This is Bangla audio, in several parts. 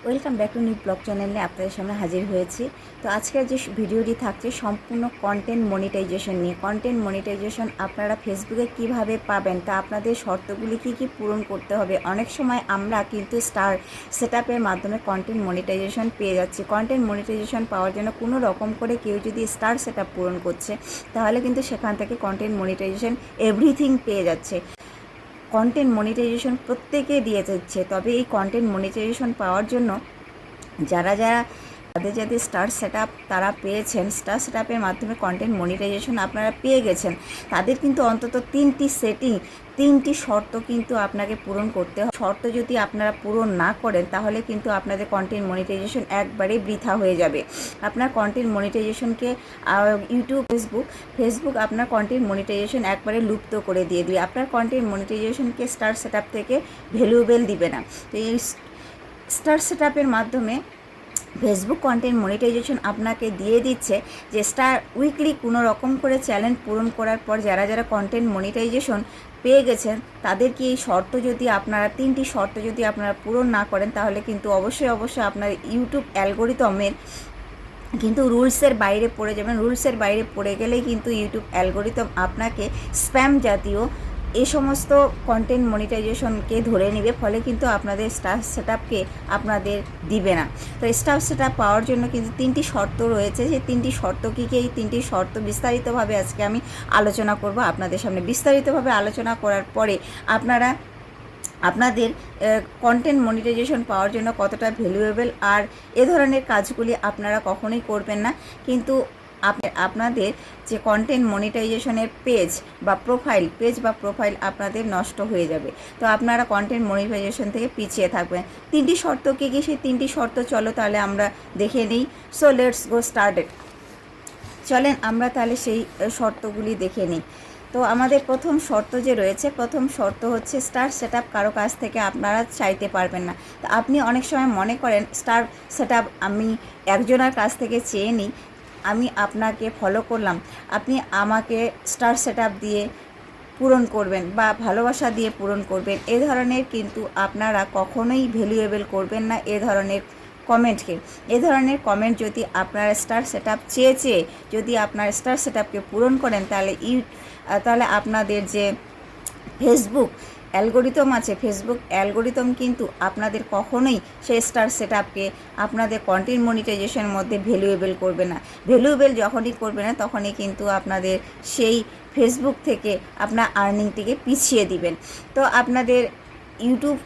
Welcome back to new blog চ্যানেলে আপনাদের সামনে হাজির হয়েছি। তো আজকের যে ভিডিওটি থাকছে সম্পূর্ণ কন্টেন্ট মনিটাইজেশন নিয়ে। কন্টেন্ট মনিটাইজেশন আপনারা ফেসবুকে কিভাবে পাবেন, তা আপনাদের শর্তগুলি কি পূরণ করতে হবে। অনেক সময় আমরা কিন্তু স্টার সেটআপের মাধ্যমে কন্টেন্ট মনিটাইজেশন পেয়ে যাচ্ছি। কন্টেন্ট মনিটাইজেশন পাওয়ার জন্য কোনো রকম করে কেউ যদি স্টার সেটআপ পূরণ করছে, তাহলে কিন্তু সেখান থেকে কন্টেন্ট মনিটাইজেশন এভরিথিং পেয়ে যাচ্ছে। কন্টেন্ট মনিটাইজেশন প্রত্যেকে দিয়ে যাচ্ছে, তবে এই কন্টেন্ট মনিটাইজেশন পাওয়ার জন্য যারা যাদের স্টার সেটআপ তারা পেয়েছেন, স্টার সেটআপের মাধ্যমে কন্টেন্ট মনিটাইজেশন আপনারা পেয়ে গেছেন, তাদের কিন্তু অন্তত তিনটি শর্ত কিন্তু আপনাকে পূরণ করতে হবে। শর্ত যদি আপনারা পূরণ না করেন, তাহলে কিন্তু আপনাদের কন্টেন্ট মনিটাইজেশন একবারে বৃথা হয়ে যাবে। আপনার কন্টেন্ট মনিটাইজেশনকে ইউটিউব, ফেসবুক আপনার কন্টেন্ট মনিটাইজেশন একবারে লুপ্ত করে দিয়ে দিবে। আপনার কন্টেন্ট মনিটাইজেশনকে স্টার সেটআপ থেকে ভ্যালুয়েবল দিবে না। তো এই স্টার সেটআপের মাধ্যমে ফেসবুক কন্টেন্ট মনিটাইজেশন আপনাকে দিয়ে দিচ্ছে যে স্টার উইকলি কোনো রকম করে চ্যালেঞ্জ পূরণ করার পর যারা কন্টেন্ট মনিটাইজেশন পেয়ে গেছেন, তাদেরকে এই তিনটি শর্ত যদি আপনারা পূরণ না করেন, তাহলে কিন্তু অবশ্যই আপনার ইউটিউব অ্যালগোরিদমের কিন্তু রুলসের বাইরে পড়ে যাবেন। রুলসের বাইরে পড়ে গেলেই কিন্তু ইউটিউব অ্যালগোরিদম আপনাকে স্প্যাম জাতীয় এই সমস্ত কন্টেন্ট মনিটাইজেশনকে ধরে নেবে, ফলে কিন্তু আপনাদের স্টার সেটআপকে আপনাদের দিবে না। তো স্টার সেটআপ পাওয়ার জন্য কিন্তু তিনটি শর্ত রয়েছে। সেই তিনটি শর্ত কী এই তিনটি শর্ত বিস্তারিতভাবে আজকে আমি আলোচনা করব আপনাদের সামনে। বিস্তারিতভাবে আলোচনা করার পরে আপনাদের কন্টেন্ট মনিটাইজেশন পাওয়ার জন্য কতটা ভ্যালুয়েবল, আর এ ধরনের কাজগুলি আপনারা কখনোই করবেন না। কিন্তু আপনাদের যে কন্টেন্ট মনিটাইজেশনের পেজ বা প্রোফাইল আপনাদের নষ্ট হয়ে যাবে। তো আপনারা কন্টেন্ট মনিটাইজেশন থেকে পিছিয়ে থাকবেন। তিনটি শর্ত কী সেই তিনটি শর্ত চলো তাহলে আমরা দেখে নিই। So let's go started. চলেন আমরা তাহলে সেই শর্তগুলি দেখে নিই। তো আমাদের প্রথম শর্ত যে রয়েছে, প্রথম শর্ত হচ্ছে স্টার সেটআপ কারো কাছ থেকে আপনারা চাইতে পারবেন না। তো আপনি অনেক সময় মনে করেন স্টার সেটআপ আমি একজনের কাছ থেকে চেয়ে নিই, আমি আপনাকে ফলো করলাম, আপনি আমাকে স্টার সেটআপ দিয়ে পূরণ করবেন বা ভালোবাসা দিয়ে পূরণ করবেন। এ ধরনের কিন্তু আপনারা কখনোই ভ্যালুয়েবল করবেন না এ ধরনের কমেন্টকে। এ ধরনের কমেন্ট যদি আপনারা স্টার সেটআপ চেয়ে যদি আপনার স্টার সেটআপকে পূরণ করেন, তাহলে আপনাদের যে ফেসবুক অ্যালগোরিদম আছে, ফেসবুক অ্যালগোরিদম কিন্তু আপনাদের কখনোই সেই স্টার সেটআপকে আপনাদের কন্টেন্ট মনিটাইজেশনের মধ্যে ভ্যালুয়েবল করবে না। ভ্যালুয়েবল যখনই করবে না, তখনই কিন্তু আপনাদের সেই ফেসবুক থেকে আপনার আর্নিংটিকে পিছিয়ে দিবেন। তো আপনাদের ইউটিউব,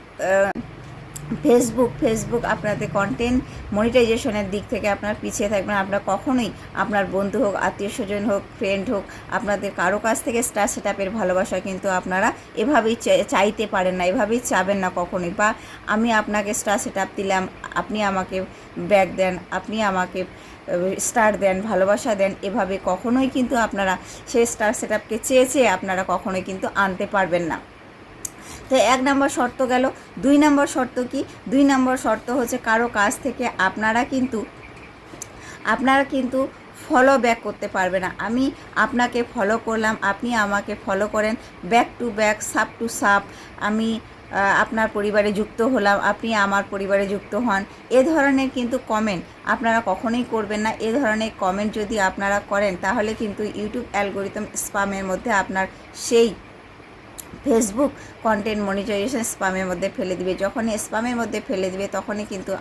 ফেসবুক আপনাদের কন্টেন্ট মনিটাইজেশনের দিক থেকে আপনার পিছিয়ে থাকবেন। আপনার কখনোই আপনার বন্ধু হোক, আত্মীয় স্বজন হোক, ফ্রেন্ড হোক, আপনাদের কারো কাছ থেকে স্টার সেটআপের ভালোবাসা কিন্তু আপনারা এভাবেই চাইতে পারেন না, এভাবেই চাবেন না কখনোই। বা আমি আপনাকে স্টার সেটআপ দিলাম, আপনি আমাকে ব্যাক দেন, আপনি আমাকে স্টার দেন, ভালোবাসা দেন, এভাবে কখনোই কিন্তু আপনারা সেই স্টার সেটআপকে চেয়ে আপনারা কখনোই কিন্তু আনতে পারবেন না। তো 1 নম্বর শর্ত গেল। 2 নম্বর শর্ত কি? 2 নম্বর শর্ত হচ্ছে কারো কাছ থেকে আপনারা কিন্তু ফলো ব্যাক করতে পারবে না। আমি আপনাকে ফলো করলাম, আপনি আমাকে ফলো করেন, back to back, sub to sub, আমি আপনার পরিবারে যুক্ত হলাম, আপনি আমার পরিবারে যুক্ত হন, এ ধরনের কিন্তু কমেন্ট আপনারা কখনোই করবেন না। এ ধরনের কমেন্ট যদি আপনারা করেন, তাহলে কিন্তু ইউটিউব অ্যালগোরিদম স্প্যামের মধ্যে আপনার সেই ফেসবুক কন্টেন্ট মনিটাইজেশন স্প্যামের মধ্যে ফেলে দিবে। যখনই স্প্যামের মধ্যে ফেলে দিবে, তখনই কিন্তু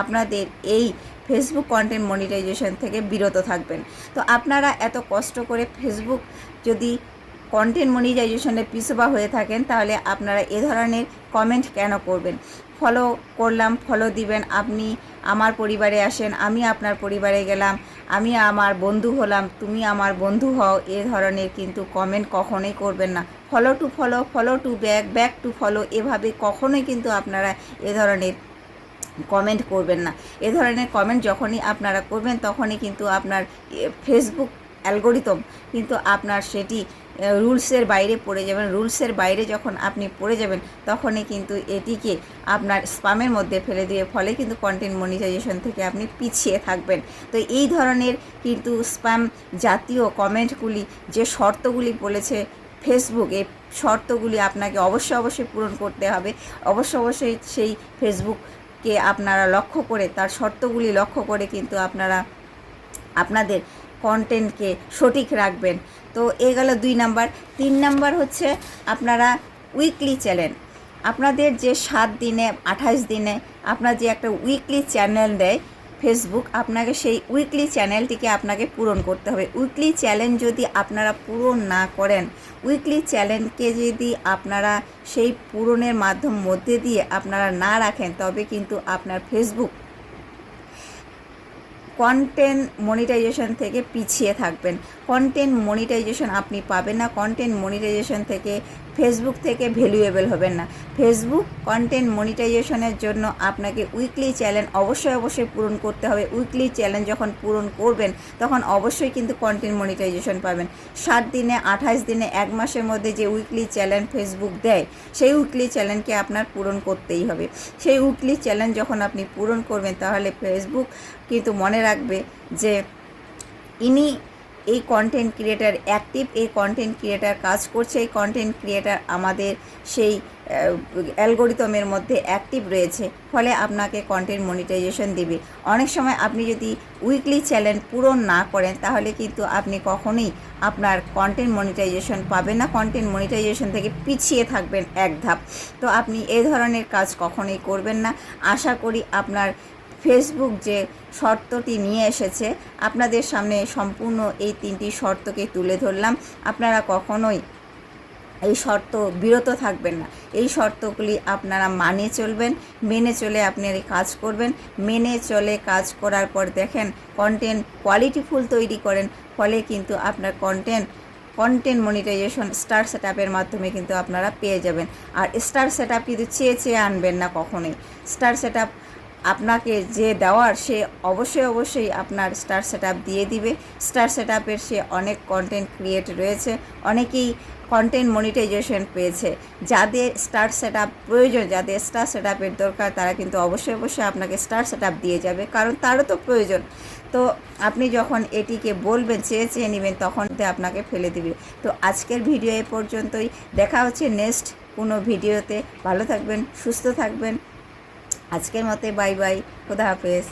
আপনাদের এই ফেসবুক কন্টেন্ট মনিটাইজেশন থেকে বিরত থাকবেন। তো আপনারা এত কষ্ট করে ফেসবুক যদি কন্টেন্ট মনিটাইজেশনে পিছপা হয়ে থাকেন, তাহলে আপনারা এ ধরনের কমেন্ট কেন করবেন? ফলো করলাম, ফলো দিবেন, আপনি আমার পরিবারে আসেন, আমি আপনার পরিবারে গেলাম, আমি আমার বন্ধু হলাম, তুমি আমার বন্ধু হও, এ ধরনের কিন্তু কমেন্ট কখনোই করবেন না। Follow to follow, follow to back, back to follow, এভাবে কখনোই কিন্তু আপনারা এ ধরনের কমেন্ট করবেন না। এ ধরনের কমেন্ট যখনই আপনারা করবেন, তখনই কিন্তু আপনার ফেসবুক অ্যালগোরিদম কিন্তু আপনার সেটি রুলসের বাইরে পড়ে যাবেন। রুলসের বাইরে যখন আপনি পড়ে যাবেন, তখনই কিন্তু এটিকে আপনার স্প্যামের মধ্যে ফেলে দিয়ে, ফলে কিন্তু কন্টেন্ট মনিটাইজেশন থেকে আপনি পিছিয়ে থাকবেন। তো এই ধরনের কিন্তু স্প্যাম জাতীয় কমেন্টগুলি, যে শর্তগুলি বলেছে ফেসবুক, এই শর্তগুলি আপনাকে অবশ্যই পূরণ করতে হবে। অবশ্যই সেই ফেসবুক কে আপনারা লক্ষ্য করে, তার শর্তগুলি লক্ষ্য করে কিন্তু আপনারা আপনাদের কন্টেন্টকে সঠিক রাখবেন। তো এই গেল 2 নাম্বার। 3 নাম্বার হচ্ছে আপনারা উইকলি চ্যানেল, আপনাদের যে 7 দিনে 28 দিনে আপনার যে একটা উইকলি চ্যানেল দেয় ফেসবুক, আপনাকে সেই উইকলি চ্যানেলটিকে আপনাকে পূরণ করতে হবে। উইকলি চ্যালেঞ্জ যদি আপনারা পূরণ না করেন, উইকলি চ্যালেঞ্জকে যদি আপনারা সেই পূরণের মধ্যে দিয়ে আপনারা না রাখেন, তবে কিন্তু আপনার ফেসবুক কন্টেন্ট মনিটাইজেশন থেকে পিছিয়ে থাকবেন। কন্টেন্ট মনিটাইজেশন আপনি পাবেন না, কন্টেন্ট মনিটাইজেশন থেকে ফেসবুক থেকে ভ্যালুয়েবল হবেন না। ফেসবুক কন্টেন্ট মনিটাইজেশনের জন্য আপনাকে উইকলি চ্যালেঞ্জ অবশ্যই পূরণ করতে হবে। উইকলি চ্যালেঞ্জ যখন পূরণ করবেন তখন অবশ্যই কিন্তু কন্টেন্ট মনিটাইজেশন পাবেন। 7 দিনে 28 দিনে 1 মাসের মধ্যে যে উইকলি চ্যালেঞ্জ ফেসবুক দেয়, সেই উইকলি চ্যালেঞ্জকে আপনার পূরণ করতেই হবে। সেই উইকলি চ্যালেঞ্জ যখন আপনি পূরণ করবেন, তাহলে ফেসবুক কিন্তু মনে রাখবে যে ইনি এই কন্টেন্ট ক্রিয়েটার অ্যাক্টিভ, এই কন্টেন্ট ক্রিয়েটার কাজ করছে, এই কন্টেন্ট ক্রিয়েটার আমাদের সেই অ্যালগোরিদমের মধ্যে অ্যাক্টিভ রয়েছে, ফলে আপনাকে কন্টেন্ট মনিটাইজেশন দিবে। অনেক সময় আপনি যদি উইকলি চ্যালেঞ্জ পূরণ না করেন, তাহলে কিন্তু আপনি কখনোই আপনার কন্টেন্ট মনিটাইজেশন পাবেন না, কন্টেন্ট মনিটাইজেশন থেকে পিছিয়ে থাকবেন এক ধাপ। তো আপনি এই ধরনের কাজ কখনোই করবেন না। আশা করি আপনার ফেসবুক যে শর্তটি নিয়ে এসেছে আপনাদের সামনে, সম্পূর্ণ এই 3টি শর্তকে তুলে ধরলাম। আপনারা কখনোই এই শর্ত বিরত থাকবেন না, এই শর্তগুলি আপনারা মানিয়ে চলবেন, মেনে চলে আপনারা কাজ করবেন। মেনে চলে কাজ করার পর দেখেন কন্টেন্ট কোয়ালিটিফুল তৈরি করেন, ফলে কিন্তু আপনার কন্টেন্ট মনিটাইজেশন স্টার সেটআপের মাধ্যমে কিন্তু আপনারা পেয়ে যাবেন। আর স্টার সেটআপ কিন্তু চেয়ে আনবেন না কখনোই। স্টার সেটআপ আপনাকে যে দেওয়ার, সে অবশ্যই আপনার স্টার সেটআপ দিয়ে দিবে। স্টার সেটআপের সে অনেক কন্টেন্ট ক্রিয়েট রয়েছে, অনেকেই কন্টেন্ট মনিটাইজেশন পেয়েছে। যাদের স্টার সেটআপ প্রয়োজন, যাদের স্টার সেটআপের দরকার, তারা কিন্তু অবশ্যই আপনাকে স্টার সেটআপ দিয়ে যাবে, কারণ তারও তো প্রয়োজন। তো আপনি যখন এটিকে বলবেন, চেয়ে নেবেন, তখন আপনাকে ফেলে দিবে। তো আজকের ভিডিও এ পর্যন্তই, দেখা হচ্ছে নেক্সট কোনো ভিডিওতে। ভালো থাকবেন, সুস্থ থাকবেন। আজকের মতে বাই বাই, খোদা হাফেজ।